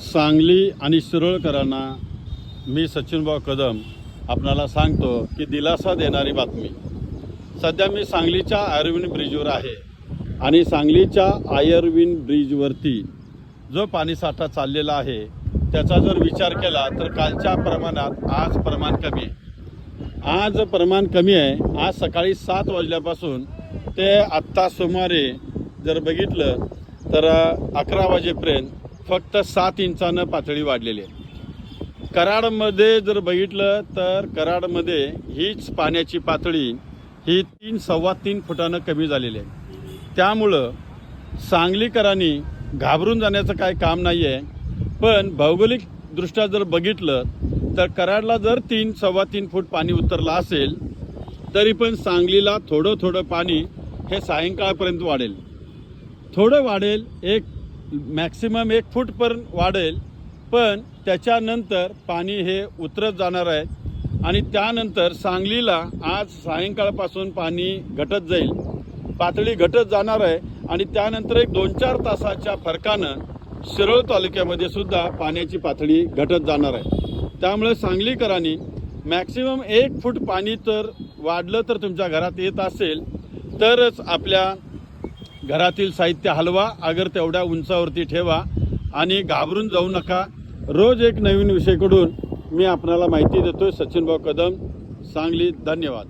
सांगली आणि शिरोळकरांना मी सचिनभाऊ कदम आपणाला सांगतो की दिलासा देणारी बातमी। सध्या मी सांगलीच्या आयर्विन ब्रिजवर आहे आणि सांगलीच्या आयर्विन ब्रिजवरती जो पाणीसाठा चाललेला आहे त्याचा जर विचार केला तर कालच्या प्रमाणात आज प्रमाण कमी आहे। आज प्रमाण कमी आहे। आज सकाळी 7 वाजल्यापासून ते आत्ता सुमारे जर बघितलं तर 11 वाजेपर्यंत फक्त 7 इंचानं पातळी वाढलेली आहे। कराडमध्ये जर बघितलं तर कराडमध्ये हीच पाण्याची पातळी ही 3-3.25 फुटानं कमी झालेली आहे। त्यामुळं सांगलीकरांनी घाबरून जाण्याचं काय काम नाही आहे। पण भौगोलिकदृष्ट्या जर बघितलं तर कराडला जर 3-3.25 फूट पाणी उतरलं असेल तरी पण सांगलीला थोडं थोडं पाणी हे सायंकाळपर्यंत वाढेल, थोडं वाढेल, एक मॅक्सिमम 1 फूटपर्यंत वाढेल। पण त्याच्यानंतर पाणी हे उतरत जाणार आहे आणि त्यानंतर सांगलीला आज सायंकाळपासून पाणी घटत जाईल, पातळी घटत जाणार आहे आणि त्यानंतर एक 2-4 तासाच्या फरकानं शिरोळ तालुक्यामध्ये सुद्धा पाण्याची पातळी घटत जाणार आहे। त्यामुळे सांगलीकरांनी मॅक्सिमम 1 फूट पाणी तर वाढलं तर तुमच्या घरात येत असेल तरच आपल्या घरातील साहित्य हलवा, अगर तेवढ्या उंचावरती ठेवा आणि घाबरून जाऊ नका। रोज एक नवीन विषयाकडून मी आपणाला माहिती देतोय। सचिनभाऊ कदम, सांगली। धन्यवाद।